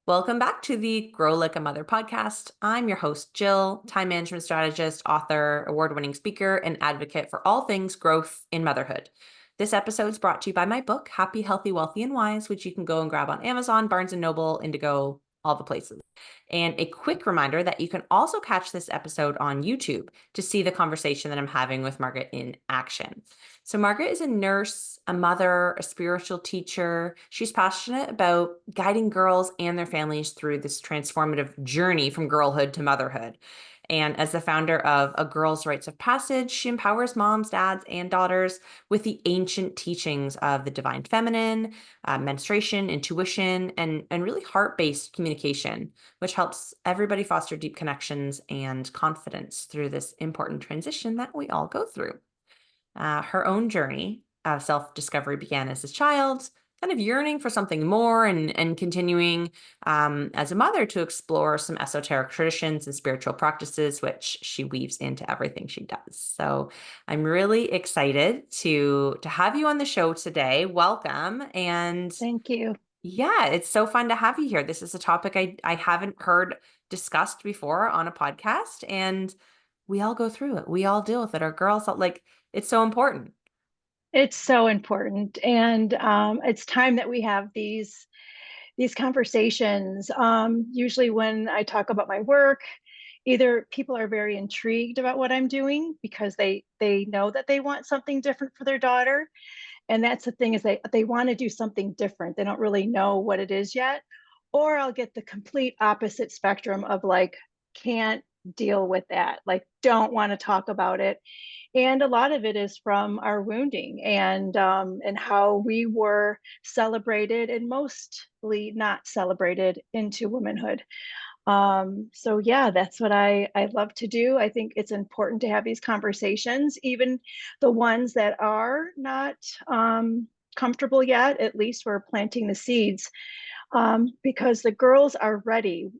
Welcome back to the Grow Like a Mother podcast. I'm your host, Jill, time management strategist, author, award winning speaker, and advocate for all things growth in motherhood. This episode is brought to you by my book, Happy, Healthy, Wealthy, and Wise, which you can go and grab on Amazon, Barnes and Noble, Indigo, all the places. And a quick reminder that you can also catch this episode on YouTube to see the conversation that I'm having with Margitt in action. So Margitt is a nurse, a mother, a spiritual teacher. She's passionate about guiding girls and their families through this transformative journey from girlhood to motherhood. And as the founder of A Girl's Rites of Passage, she empowers moms, dads, and daughters with the ancient teachings of the divine feminine, menstruation, intuition, and really heart-based communication, which helps everybody foster deep connections and confidence through this important transition that we all go through. Her own journey of self-discovery began as a child, kind of yearning for something more and continuing as a mother to explore some esoteric traditions and spiritual practices, which she weaves into everything she does. So I'm really excited to have you on the show today. Welcome. And Thank you. yeah, it's so fun to have you here. This is a topic I haven't heard discussed before on a podcast, and we all go through it. We all deal with it. Our girls, like, it's so important. It's so important, and it's time that we have these conversations. Usually, when I talk about my work, either people are very intrigued about what I'm doing because they know that they want something different for their daughter, and that's the thing is they want to do something different. They don't really know what it is yet, or I'll get the complete opposite spectrum of like can't deal with that, like don't want to talk about it. And a lot of it is from our wounding and how we were celebrated and mostly not celebrated into womanhood. So yeah, that's what I love to do. I think it's important to have these conversations, even the ones that are not comfortable yet. At least we're planting the seeds because the girls are ready.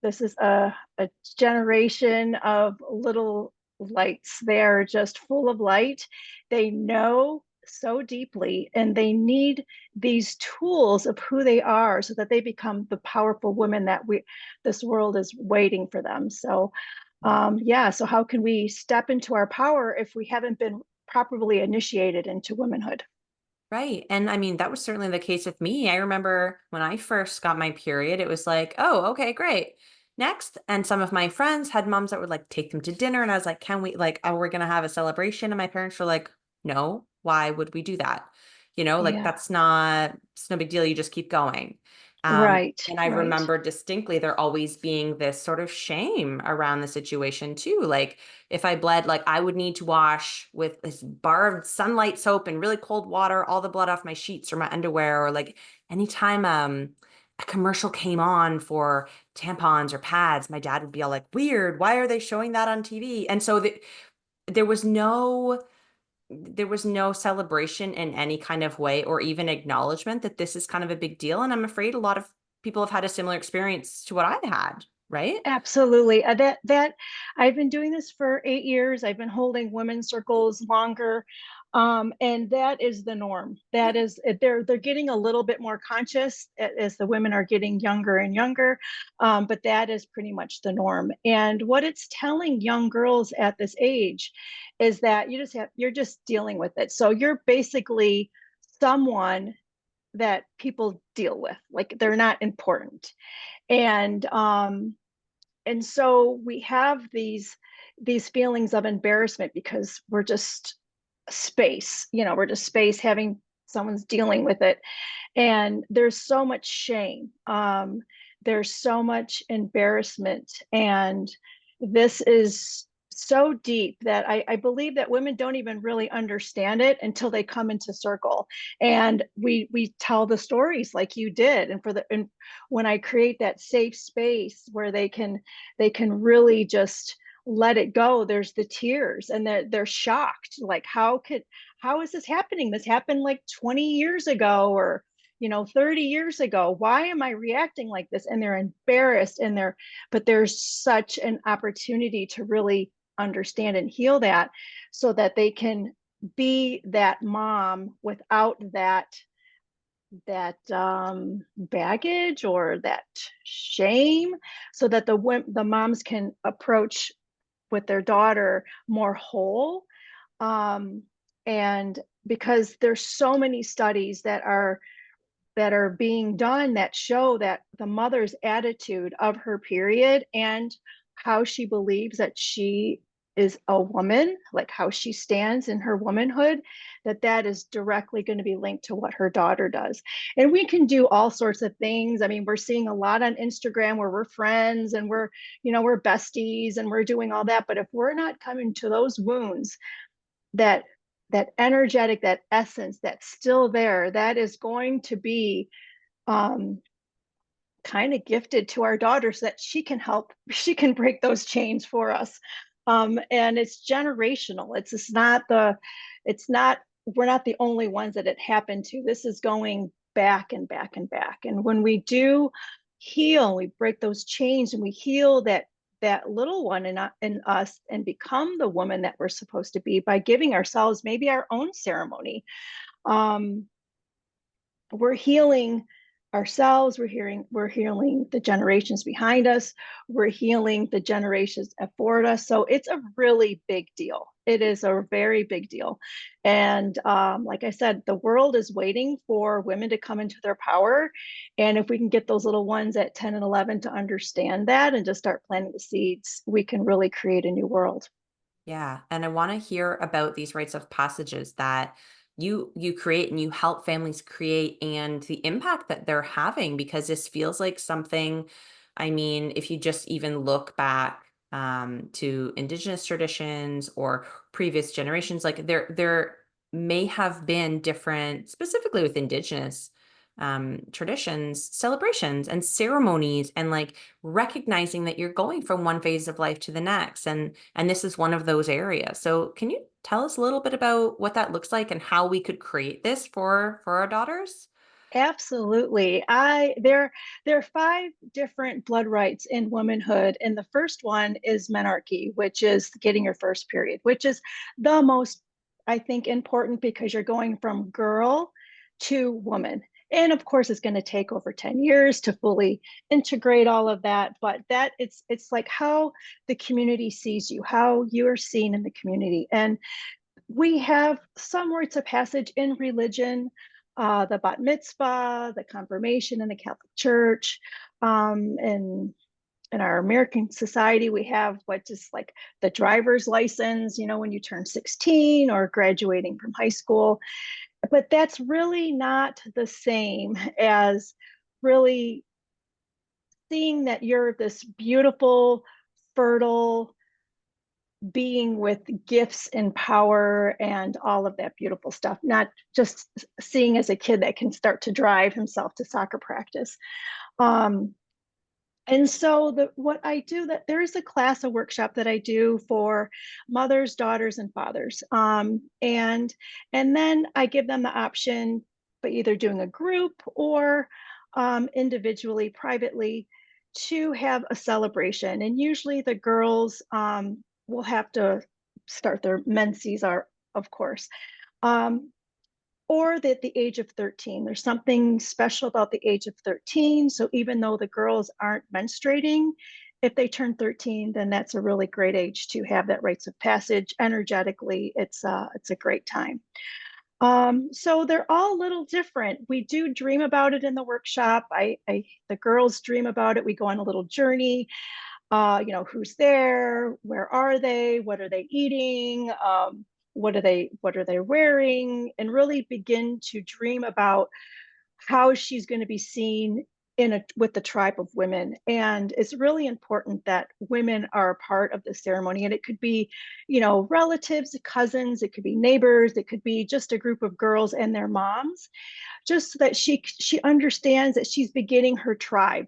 This is a generation of little lights. They're just full of light. They know so deeply and they need these tools of who they are so that they become the powerful women that this world is waiting for them. So yeah, so how can we step into our power if we haven't been properly initiated into womanhood? Right. And I mean, that was certainly the case with me. I remember when I first got my period, it was like, oh, okay, great. Next. And some of my friends had moms that would like take them to dinner. And I was like, can we, like, oh, we're going to have a celebration? And my parents were like, no, why would we do that? Like Yeah, it's no big deal. You just keep going. right, And I right. remember distinctly there always being this sort of shame around the situation too. Like if I bled, like I would need to wash with this bar of sunlight soap and really cold water all the blood off my sheets or my underwear, or like anytime a commercial came on for tampons or pads, my dad would be all like, weird, why are they showing that on TV? And so there was no there was no celebration in any kind of way or even acknowledgement that this is kind of a big deal. And I'm afraid a lot of people have had a similar experience to what I had, right? Absolutely. That I've been doing this for 8 years. I've been holding women's circles longer. And that is the norm. That is they're getting a little bit more conscious as the women are getting younger and younger. But that is pretty much the norm. And what it's telling young girls at this age is that you're just dealing with it. So you're basically someone that people deal with, like they're not important. And and so we have these feelings of embarrassment because we're just space, we're just space having someone's dealing with it, and there's so much shame, there's so much embarrassment, and this is so deep that I believe that women don't even really understand it until they come into circle, and we tell the stories like you did, and when I create that safe space where they can really just let it go, there's the tears and they're shocked, like how is this happening? This happened like 20 years ago, or 30 years ago. Why am I reacting like this? And they're embarrassed, but there's such an opportunity to really understand and heal that so that they can be that mom without baggage or that shame, so that the moms can approach with their daughter more whole. um, and because there's so many studies that are being done that show that the mother's attitude of her period and how she believes that she is a woman, like how she stands in her womanhood, that is directly going to be linked to what her daughter does. And we can do all sorts of things. I mean, we're seeing a lot on Instagram where we're friends and we're besties and we're doing all that. But if we're not coming to those wounds, that that energetic, that essence that's still there, that is going to be um, kind of gifted to our daughter so that she can help, she can break those chains for us. And it's generational. It's not, we're not the only ones that it happened to. This is going back and back and back. And when we do heal, we break those chains and we heal that little one in us and become the woman that we're supposed to be by giving ourselves maybe our own ceremony. Um, we're healing ourselves, we're healing the generations behind us, we're healing the generations before us. So it's a really big deal. It is a very big deal. And like I said, the world is waiting for women to come into their power. And if we can get those little ones at 10 and 11 to understand that and just start planting the seeds, we can really create a new world. Yeah, and I want to hear about these rites of passages that you create and you help families create and the impact that they're having because this feels like something, I mean, if you just even look back to indigenous traditions or previous generations, like there may have been different, specifically with indigenous traditions, celebrations and ceremonies and like recognizing that you're going from one phase of life to the next and this is one of those areas. So can you tell us a little bit about what that looks like and how we could create this for our daughters? Absolutely. There are five different blood rights in womanhood, and the first one is menarche, which is getting your first period, which is the most, I think, important because you're going from girl to woman. And of course, it's going to take over 10 years to fully integrate all of that, but that it's like how the community sees you, how you're seen in the community. And we have some rites of passage in religion, the bat mitzvah, the confirmation in the Catholic Church, and in our American society, we have what is like the driver's license, when you turn 16 or graduating from high school. But that's really not the same as really seeing that you're this beautiful, fertile, being with gifts and power and all of that beautiful stuff, not just seeing as a kid that can start to drive himself to soccer practice. Um, and so what I do, that there is a class, a workshop that I do for mothers, daughters, and fathers. And then I give them the option by either doing a group or individually, privately, to have a celebration. And usually the girls will have to start their menses are, of course. Um, or at the age of 13. There's something special about the age of 13. So even though the girls aren't menstruating, if they turn 13, then that's a really great age to have that rites of passage. Energetically, it's a great time. So they're all a little different. We do dream about it in the workshop. The girls dream about it. We go on a little journey. Who's there, where are they, what are they eating, what are they wearing, and really begin to dream about how she's going to be seen with the tribe of women. And it's really important that women are a part of the ceremony, and it could be relatives, cousins, it could be neighbors, it could be just a group of girls and their moms, just so that she understands that she's beginning her tribe.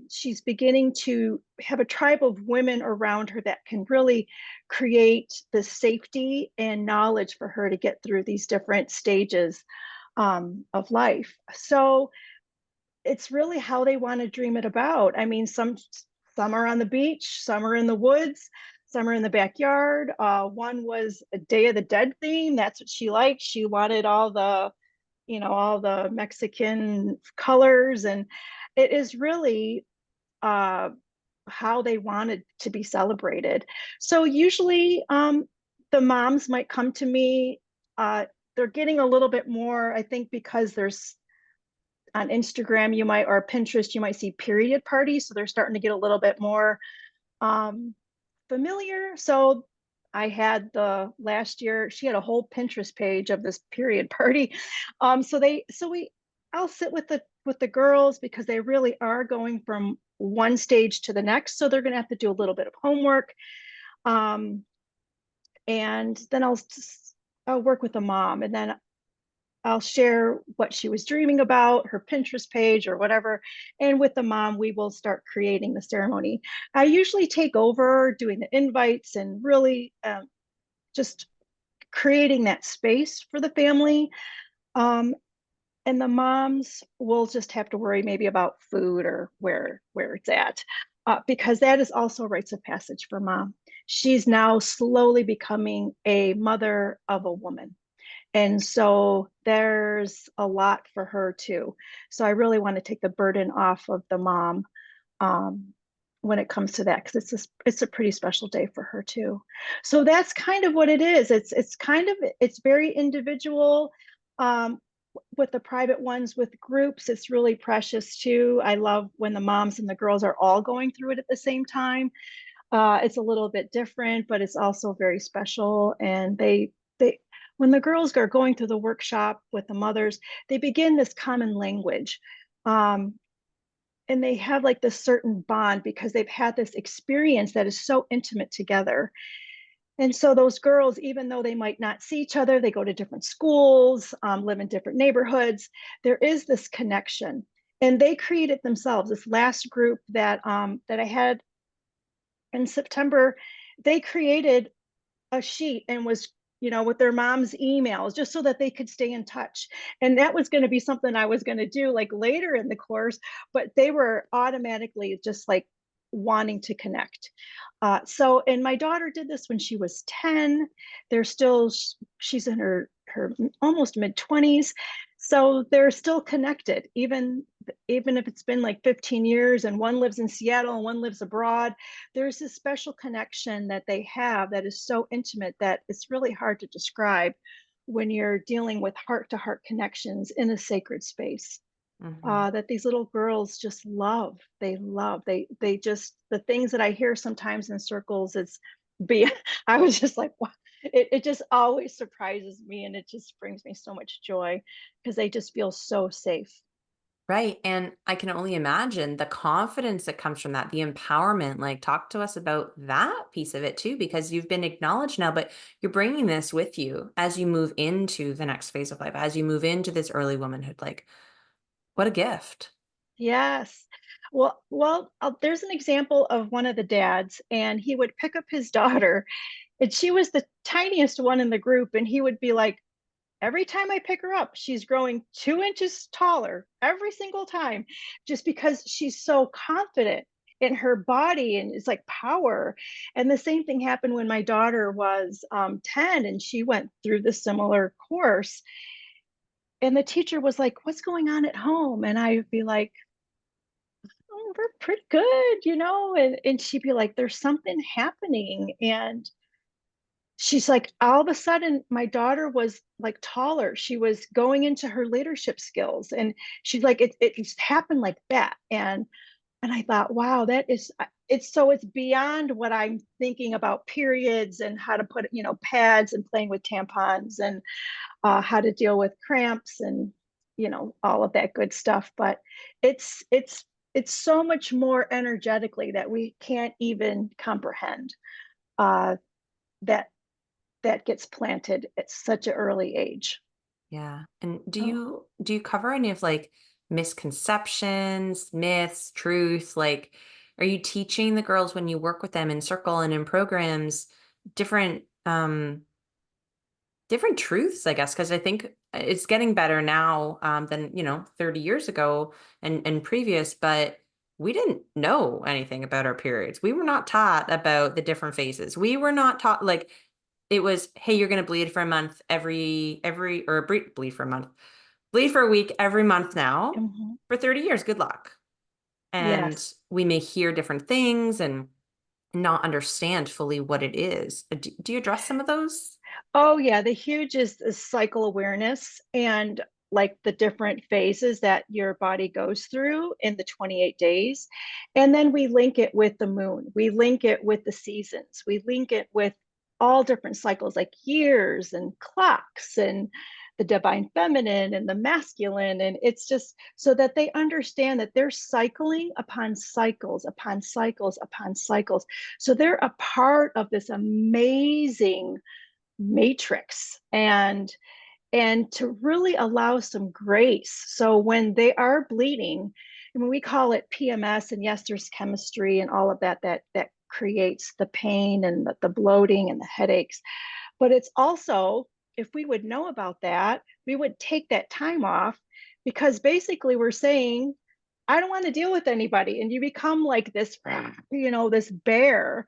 She's beginning to have a tribe of women around her that can really create the safety and knowledge for her to get through these different stages of life. So it's really how they want to dream it about. I mean, some are on the beach, some are in the woods, some are in the backyard. One was a Day of the Dead theme. That's what she liked. She wanted all all the Mexican colors, and it is really uh, how they wanted to be celebrated. So usually, the moms might come to me. Uh, they're getting a little bit more, I think, because there's on Instagram, or Pinterest, you might see period parties. So they're starting to get a little bit more um, familiar. So I had the last year, she had a whole Pinterest page of this period party. I'll sit with the girls because they really are going from one stage to the next. So they're going to have to do a little bit of homework. Um, and then I'll work with the mom, and then I'll share what she was dreaming about, her Pinterest page or whatever. And with the mom, we will start creating the ceremony. I usually take over doing the invites and really just creating that space for the family. Um, and the moms will just have to worry maybe about food or where it's at, because that is also rites of passage for mom. She's now slowly becoming a mother of a woman. And so there's a lot for her too. So I really want to take the burden off of the mom, um, when it comes to that, because it's a pretty special day for her too. So that's kind of what it is. It's very individual. Um, with the private ones, with groups, it's really precious too. I love when the moms and the girls are all going through it at the same time. It's a little bit different, but it's also very special. And they when the girls are going through the workshop with the mothers, they begin this common language. Um, and they have like this certain bond because they've had this experience that is so intimate together. And so those girls, even though they might not see each other, they go to different schools, live in different neighborhoods. There is this connection, and they created themselves. This last group that I had in September, they created a sheet and was, with their mom's emails just so that they could stay in touch. And that was going to be something I was going to do like later in the course, but they were automatically just like wanting to connect. And my daughter did this when she was 10. She's in her almost mid 20s. So they're still connected, even if it's been like 15 years and one lives in Seattle and one lives abroad. There's this special connection that they have that is so intimate that it's really hard to describe when you're dealing with heart to heart connections in a sacred space. Mhm. That these little girls just love. They just, the things that I hear sometimes in circles is be I was just like, wow. It just always surprises me, and it just brings me so much joy because they just feel so safe. Right. And I can only imagine the confidence that comes from that, the empowerment. Like, talk to us about that piece of it too, because you've been acknowledged now, but you're bringing this with you as you move into the next phase of life, as you move into this early womanhood. Like, what a gift. Yes. There's an example of one of the dads, and he would pick up his daughter, and she was the tiniest one in the group, and he would be like, every time I pick her up, she's growing 2 inches taller every single time, just because she's so confident in her body and it's like power. And the same thing happened when my daughter was 10 and she went through the similar course. And the teacher was like, "What's going on at home?" And I'd be like, "Oh, we're pretty good, and she'd be like, "There's something happening." And she's like, all of a sudden my daughter was like taller, she was going into her leadership skills, and she's like, it just happened like that. And I thought, wow, it's beyond what I'm thinking about periods and how to put, pads, and playing with tampons, and how to deal with cramps, and all of that good stuff. But it's so much more energetically that we can't even comprehend, uh, that that gets planted at such an early age. Yeah. And do Oh, you cover any of like misconceptions, myths, truth? Like, are you teaching the girls when you work with them in circle and in programs different different truths, I guess, because I think it's getting better now than, 30 years ago and previous, but we didn't know anything about our periods. We were not taught about the different phases. We were not taught like it was, hey, you're going to bleed for a month bleed for a month. bleed for a week every month now Mhm. for 30 years. Good luck. And Yes. we may hear different things and not understand fully what it is. Do you address some of those? Oh, yeah. The huge is cycle awareness and like the different phases that your body goes through in the 28 days. And then we link it with the moon. We link it with the seasons. We link it with all different cycles like years and clocks and the divine feminine and the masculine. And it's just so that they understand that they're cycling upon cycles, upon cycles, upon cycles. So they're a part of this amazing matrix and to really allow some grace. So when they are bleeding, I mean, we call it PMS, and yes, there's chemistry and all of that creates the pain and the bloating and the headaches. But it's also, if we would know about that, we would take that time off because basically we're saying, I don't want to deal with anybody. And you become like this, this bear.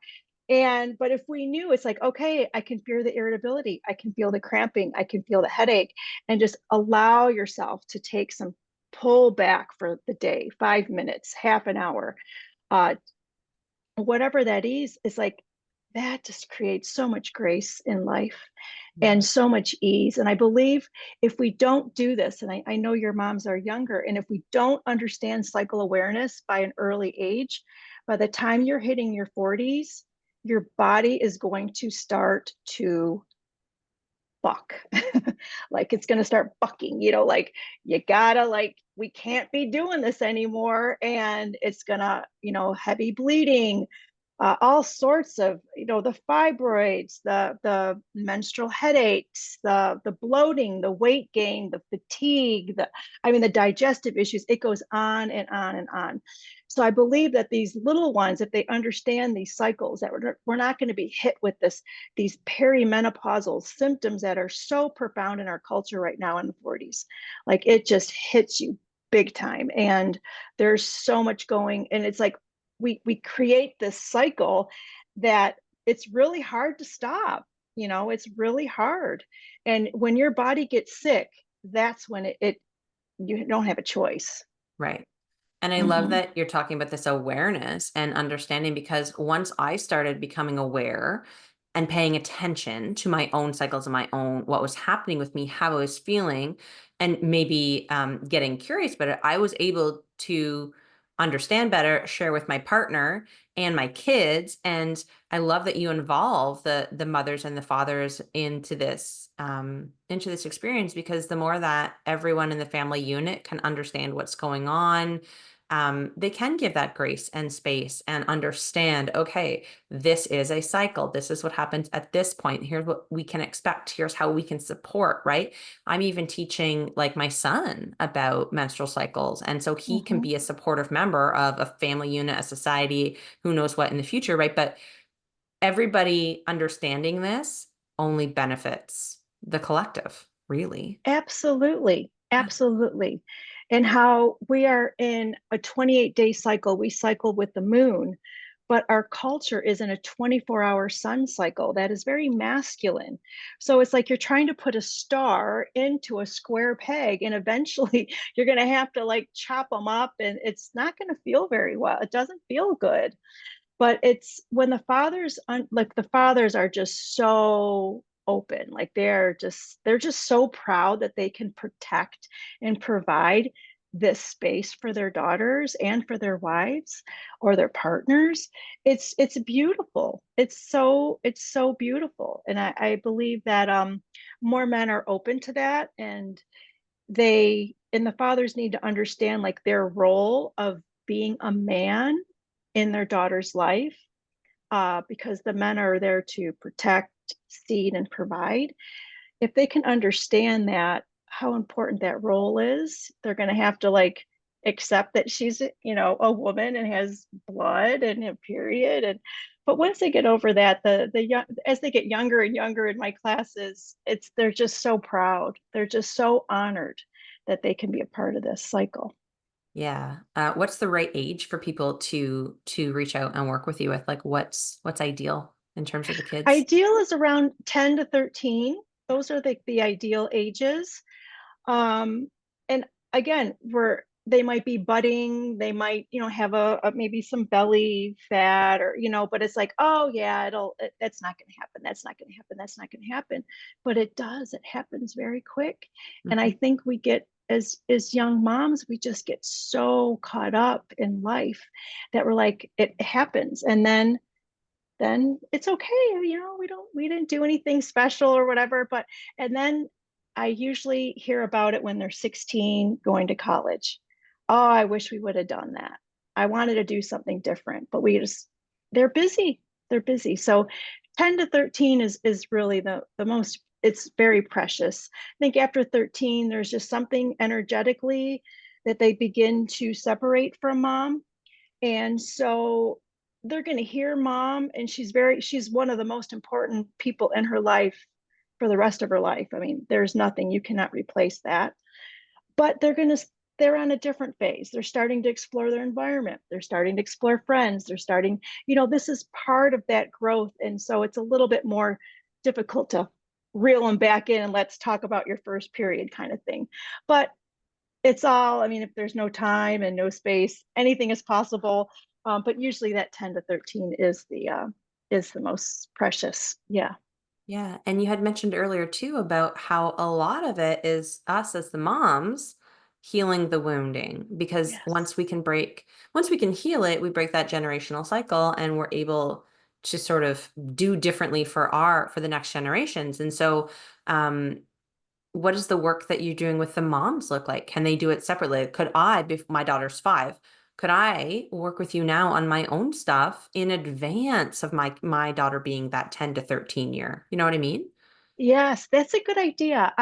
But if we knew, it's like, okay, I can feel the irritability, I can feel the cramping, I can feel the headache, and just allow yourself to take some pull back for the day, 5 minutes, half an hour, uh, whatever that is like that just creates so much grace in life and so much ease. And I believe if we don't do this, and I know your moms are younger, and if we don't understand cycle awareness by an early age, by the time you're hitting your 40s, your body is going to start to buck. Like it's going to start bucking, like you gotta, like, we can't be doing this anymore. And it's gonna, heavy bleeding, all sorts of, the fibroids, the menstrual headaches, the bloating, the weight gain, the fatigue, the digestive issues. It goes on and on and on. So I believe that these little ones, if they understand these cycles, that we're not going to be hit with these perimenopausal symptoms that are so profound in our culture right now in the 40s. Like it just hits you big time. And there's so much going, and it's like we create this cycle that it's really hard to stop. It's really hard. And when your body gets sick, that's when it you don't have a choice. Right. And I love Mm-hmm. that you're talking about this awareness and understanding because once I started becoming aware and paying attention to my own cycles and my own, what was happening with me, how I was feeling, and maybe getting curious about it, I was able to understand better, share with my partner and my kids. And I love that you involve the mothers and the fathers into this experience, because the more that everyone in the family unit can understand what's going on, they can give that grace and space and understand, okay, this is a cycle. This is what happens at this point. Here's what we can expect. Here's how we can support, right? I'm even teaching like my son about menstrual cycles. And so he can Mm-hmm. be a supportive member of a family unit, a society, who knows what in the future, right? But everybody understanding this only benefits the collective, really. Absolutely. Absolutely. And how we are in a 28-day cycle, we cycle with the moon, but our culture is in a 24-hour sun cycle that is very masculine. So it's like you're trying to put a star into a square peg, and eventually you're going to have to like chop them up, and it's not going to feel very well. It doesn't feel good. But it's when the fathers are just so open, like they're just so proud that they can protect and provide this space for their daughters and for their wives or their partners. It's beautiful. It's so beautiful. And I believe that more men are open to that, and the fathers need to understand like their role of being a man in their daughter's life, because the men are there to protect, seed, and provide. If they can understand that, how important that role is, they're going to have to like accept that she's, a woman and has blood and a period. But once they get over that, the young, as they get younger and younger in my classes, they're just so proud. They're just so honored that they can be a part of this cycle. Yeah. What's the right age for people to reach out and work with you with? Like what's ideal in terms of the kids? Ideal is around 10 to 13. Those are the ideal ages. and again, they might be budding, they might, have maybe some belly fat, or, but it's like, oh yeah, that's not going to happen. That's not going to happen. That's not going to happen. But it does. It happens very quick. And I Mhm. think we get, as young moms, we just get so caught up in life that we're like, it happens. And then it's okay. We didn't do anything special or whatever. But, and then I usually hear about it when they're 16 going to college. Oh, I wish we would have done that. I wanted to do something different, but they're busy. They're busy. So 10 to 13 is really the most, it's very precious. I think after 13, there's just something energetically that they begin to separate from mom. And so they're going to hear mom, and she's one of the most important people in her life for the rest of her life. I mean, there's nothing, you cannot replace that. But they're on a different phase. They're starting to explore their environment. They're starting to explore friends. They're starting, this is part of that growth. And so it's a little bit more difficult to reel them back in and let's talk about your first period kind of thing. But it's all, I mean, if there's no time and no space, anything is possible. But usually that 10 to 13 is the most precious. Yeah. Yeah. And you had mentioned earlier too about how a lot of it is us as the moms healing the wounding, because Yes. once we can heal it, we break that generational cycle and we're able to sort of do differently for the next generations. And so, um, what does the work that you're doing with the moms look like? Can they do it separately? My daughter's 5, could I work with you now on my own stuff in advance of my daughter being that 10 to 13 year? You know what I mean? Yes, that's a good idea.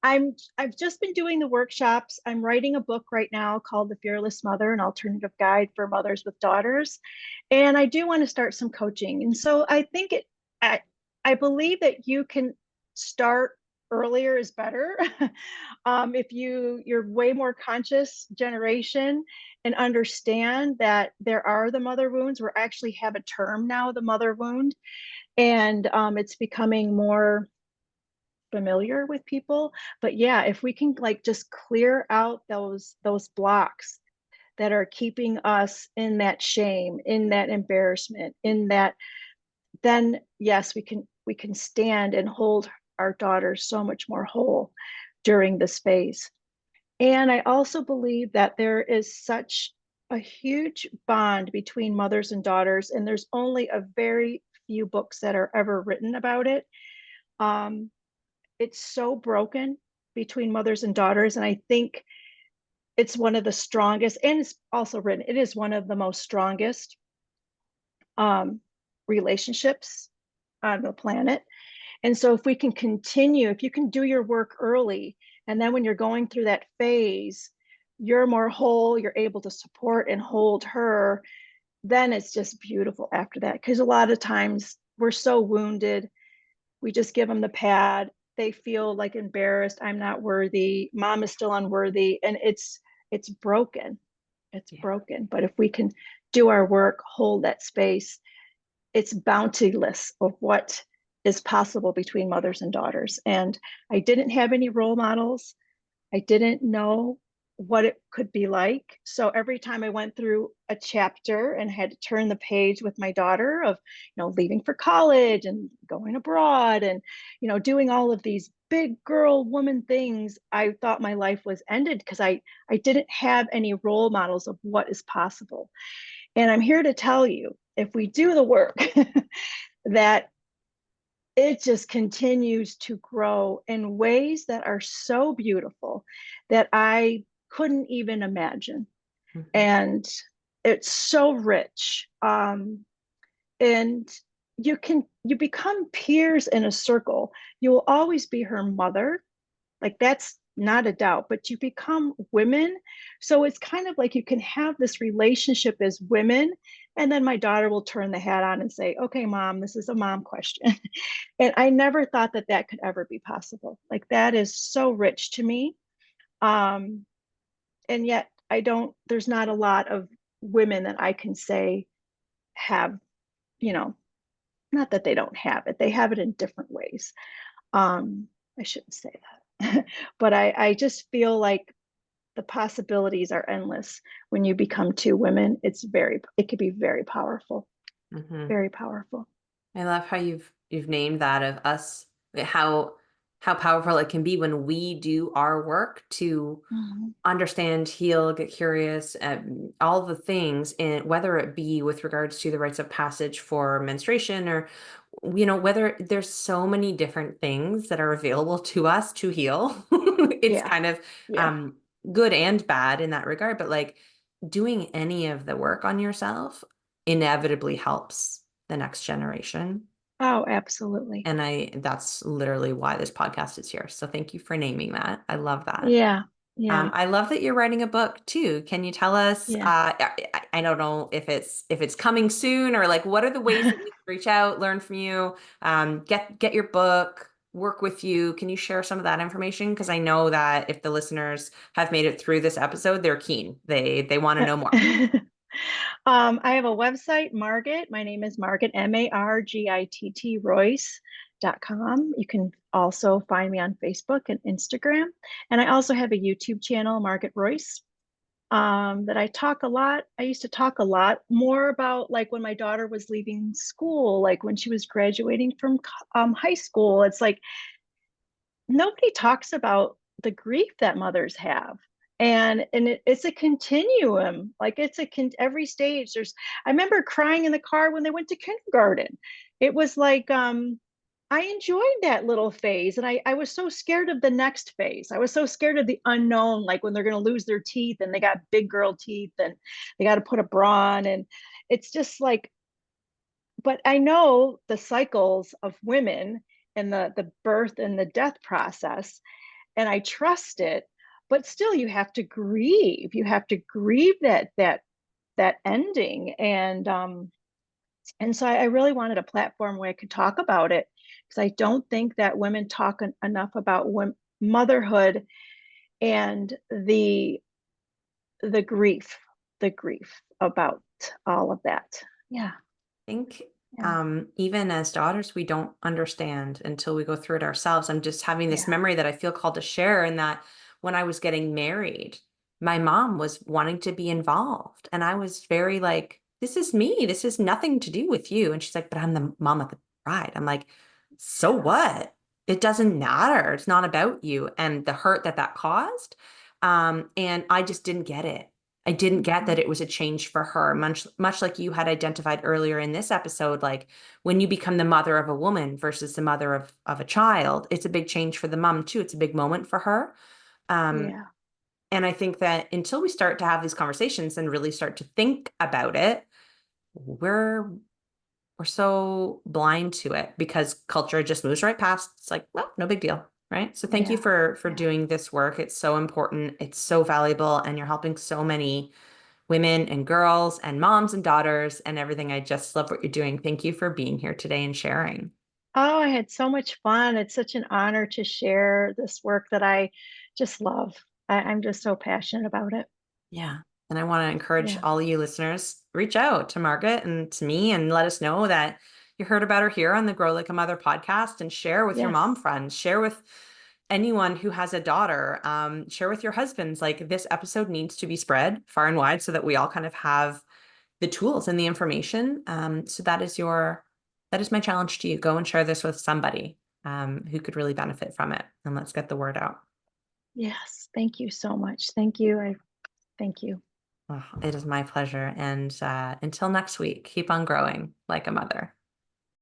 I've just been doing the workshops. I'm writing a book right now called The Fearless Mother, an alternative guide for mothers with daughters. And I do want to start some coaching. And so I, I believe that you can start earlier is better. If you're way more conscious generation and understand that there are the mother wounds. We actually have a term now, the mother wound, and it's becoming more familiar with people. But yeah, if we can like just clear out those blocks that are keeping us in that shame, in that embarrassment, in that, then yes, we can stand and hold our daughters so much more whole during this phase. And I also believe that there is such a huge bond between mothers and daughters, and there's only a very few books that are ever written about it. Um, it's so broken between mothers and daughters, and I think it's one of the strongest, and it's also written, it is one of the most strongest um, relationships on the planet. And so if we can continue, if you can do your work early, and then when you're going through that phase, you're more whole, you're able to support and hold her, then it's just beautiful after that. Because a lot of times we're so wounded, we just give them the pad. They feel like embarrassed. I'm not worthy. Mom is still unworthy. And it's broken. It's Yeah. broken. But if we can do our work, hold that space, it's bountiless of what is possible between mothers and daughters. And I didn't have any role models. I didn't know what it could be like. So every time I went through a chapter and had to turn the page with my daughter of, leaving for college and going abroad and, doing all of these big girl woman things, I thought my life was ended because I didn't have any role models of what is possible. And I'm here to tell you, if we do the work, that it just continues to grow in ways that are so beautiful that I couldn't even imagine. Mhm. And it's so rich. And you become peers in a circle. You will always be her mother, like that's not a doubt, but you become women. So it's kind of like you can have this relationship as women. And then my daughter will turn the hat on and say, okay, mom, this is a mom question. And I never thought that that could ever be possible. Like that is so rich to me. Um, and yet there's not a lot of women that I can say have, you know, not that they don't have it, they have it in different ways. Um, I shouldn't say that. But I just feel like the possibilities are endless when you become two women. It could be very powerful, Hmm. very powerful. I love how you've named that of us, how how powerful it can be when we do our work to Mhm. understand, heal, get curious, all the things, and whether it be with regards to the rites of passage for menstruation, or whether there's so many different things that are available to us to heal. It's Yeah, kind of yeah. um good and bad in that regard, but like doing any of the work on yourself inevitably helps the next generation. Oh, absolutely. And that's literally why this podcast is here. So thank you for naming that. I love that. Yeah, yeah, I love that you're writing a book too. Can you tell us, yeah. I don't know if it's coming soon, or like what are the ways that we can reach out, learn from you, get your book, work with you. Can you share some of that information? Because I know that if the listeners have made it through this episode, they're keen. They want to know more. I have a website, Margitt. My name is Margitt, Margitt Royce.com. You can also find me on Facebook and Instagram. And I also have a YouTube channel, Margitt Royce, that I talk a lot. I used to talk a lot more about like when my daughter was leaving school, like when she was graduating from high school. It's like nobody talks about the grief that mothers have, and it's a continuum. Like every stage there's. I remember crying in the car when they went to kindergarten. It was like I enjoyed that little phase, and I was so scared of the next phase. I was so scared of the unknown, like when they're going to lose their teeth and they got big girl teeth and they got to put a bra on. And it's just like, but I know the cycles of women and the birth and the death process, and I trust it. But still, you have to grieve. You have to grieve that ending. And so I really wanted a platform where I could talk about it, because I don't think that women talk enough about motherhood and the grief, the grief about all of that. Yeah, Think yeah, even as daughters, we don't understand until we go through it ourselves. I'm just having this yeah. memory that I feel called to share, in that when I was getting married, my mom was wanting to be involved. And I was very like, this is me. This has nothing to do with you. And she's like, but I'm the mom of the bride. I'm like, so Yes. what? It doesn't matter. It's not about you and the hurt that that caused. And I just didn't get it. I didn't get that Mhm. it was a change for her, much like you had identified earlier in this episode. Like when you become the mother of a woman versus the mother of a child, it's a big change for the mom too. It's a big moment for her. Um, Yeah. and I think that until we start to have these conversations and really start to think about it, we're we're so blind to it because culture just moves right past. It's like, well, no big deal, right? So thank you Yeah. for Yeah. doing this work. It's so important. It's so valuable, and you're helping so many women and girls and moms and daughters and everything. I just love what you're doing. Thank you for being here today and sharing. Oh, I had so much fun. It's such an honor to share this work that I just love. I'm just so passionate about it. Yeah. And I want to encourage Yeah. all you listeners, reach out to Margaret and to me and let us know that you heard about her here on the Grow Like a Mother podcast, and share with your mom Yes. friends, share with anyone who has a daughter, share with your husbands. Like this episode needs to be spread far and wide so that we all kind of have the tools and the information. So that is my challenge to you. Go and share this with somebody who could really benefit from it, and let's get the word out. Yes. Thank you so much. Thank you. Thank you. Oh, it is my pleasure. And until next week, keep on growing like a mother.